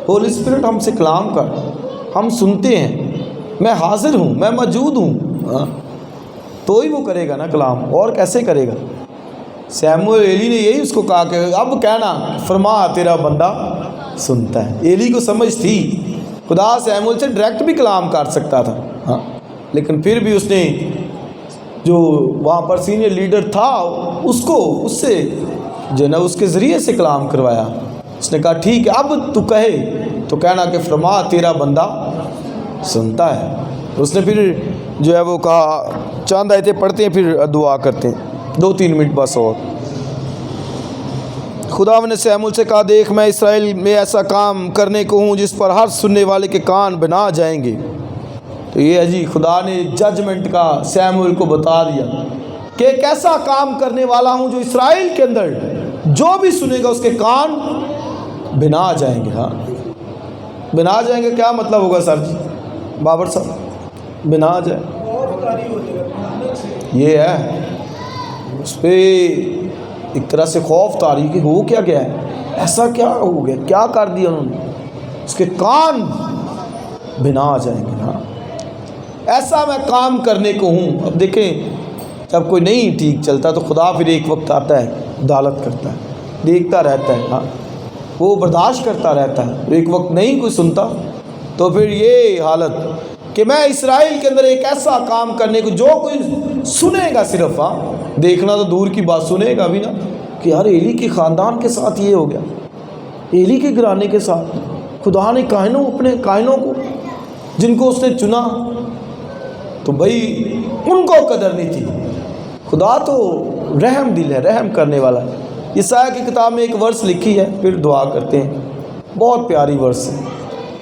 Speaker 1: ہولی اسپرٹ ہم سے کلام کر، ہم سنتے ہیں، میں حاضر ہوں، میں موجود ہوں، تو ہی وہ کرے گا نا کلام، اور کیسے کرے گا؟ سیموئیل ایلی نے یہی اس کو کہا کہ اب کہنا فرما تیرا بندہ سنتا ہے۔ ایلی کو سمجھ تھی خدا سیموئیل سے ڈائریکٹ بھی کلام کر سکتا تھا، لیکن پھر بھی اس نے جو وہاں پر سینئر لیڈر تھا اس سے جو نا اس کے ذریعے سے کلام کروایا۔ اس نے کہا ٹھیک ہے اب تو کہے تو کہنا کہ فرما تیرا بندہ سنتا ہے۔ اس نے پھر جو ہے وہ کہا، چاند آیتیں پڑھتے ہیں پھر دعا کرتے ہیں، 2-3 منٹ بس اور۔ خدا نے سیموئیل سے کہا دیکھ میں اسرائیل میں ایسا کام کرنے کو ہوں جس پر ہر سننے والے کے کان بنا جائیں گے۔ تو یہ ہے جی خدا نے ججمنٹ کا سیموئیل کو بتا دیا کہ ایک ایسا کام کرنے والا ہوں جو اسرائیل کے اندر جو بھی سنے گا اس کے کان بنا جائیں گے۔ بنا جائیں گے کیا مطلب ہوگا سر جی بابر صاحب؟ بنا جائے یہ ہے اس پہ ایک طرح سے خوف طاری کہ ہو کیا گیا ہے، ایسا کیا ہو گیا، کیا کر دیا انہوں نے، اس کے کان بنا جائیں گے۔ ایسا میں کام کرنے کو ہوں۔ اب دیکھیں جب کوئی نہیں ٹھیک چلتا تو خدا پھر ایک وقت آتا ہے عدالت کرتا ہے، دیکھتا رہتا ہے، وہ برداشت کرتا رہتا ہے، ایک وقت نہیں کوئی سنتا تو پھر یہ حالت کہ میں اسرائیل کے اندر ایک ایسا کام کرنے کو جو کوئی سنے گا صرف، دیکھنا تو دور کی بات، سنے گا بھی نا کہ یار ایلی کے خاندان کے ساتھ یہ ہو گیا، ایلی کے گھرانے کے ساتھ خدا نے اپنے کائنوں کو جن کو اس نے چنا تو بھائی ان کو قدر نہیں تھی۔ خدا تو رحم دل ہے، رحم کرنے والا ہے۔ یسایا کی کتاب میں ایک ورس لکھی ہے، پھر دعا کرتے ہیں، بہت پیاری ورس ہے۔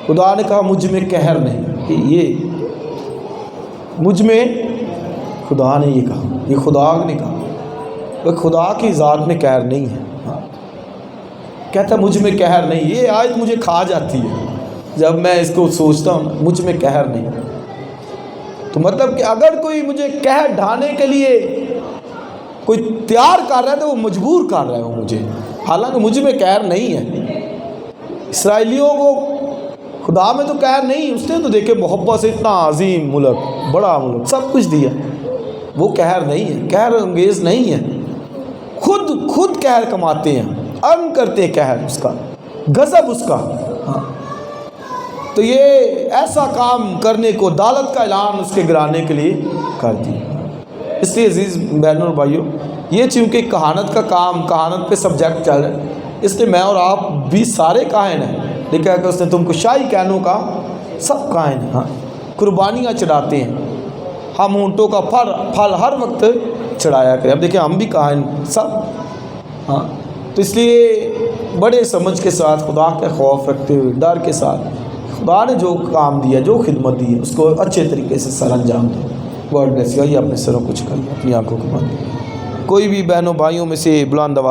Speaker 1: خدا نے کہا مجھ میں قہر نہیں، کہ یہ مجھ میں، خدا نے یہ کہا، یہ خدا نے کہا، وہ خدا کی ذات میں قہر نہیں ہے۔ کہتا مجھ میں قہر نہیں، یہ آیت مجھے کھا جاتی ہے جب میں اس کو سوچتا ہوں، مجھ میں قہر نہیں۔ تو مطلب کہ اگر کوئی مجھے قہر ڈھانے کے لیے کوئی تیار کر رہا ہے تو وہ مجبور کر رہا ہے وہ مجھے، حالانکہ مجھ میں قہر نہیں ہے۔ اسرائیلیوں کو خدا میں تو قہر نہیں، اس نے تو دیکھے محبت سے اتنا عظیم ملک، بڑا ملک، سب کچھ دیا، وہ قہر نہیں ہے، قہر انگیز نہیں ہے، خود قہر کماتے ہیں، ارن کرتے ہیں قہر اس کا، غضب اس کا۔ تو یہ ایسا کام کرنے کو عدالت کا اعلان اس کے گرانے کے لیے کر دی۔ اس لیے عزیز بہنوں اور بھائیوں، یہ چونکہ کہانت کا کام، کہانت پہ سبجیکٹ چل رہا ہے، اس لیے میں اور آپ بھی سارے کاہن ہیں۔ لکھا ہے کہ اس نے تم کو شاہی کہنوں کا سب کاہن ہیں، قربانیاں چڑھاتے ہیں، ہم اونٹوں کا پھل ہر وقت چڑھایا کریں۔ اب دیکھیں ہم بھی کاہن سب، تو اس لیے بڑے سمجھ کے ساتھ، خدا کا خوف رکھتے ہوئے، ڈر کے ساتھ، خدا نے جو کام دیا، جو خدمت دی ہے، اس کو اچھے طریقے سے سر انجام دیں۔ God bless you. یہ اپنے سروں کو جھکائیے، اپنی آنکھوں کو بند۔ کوئی بھی بہنوں بھائیوں میں سے بلند آواز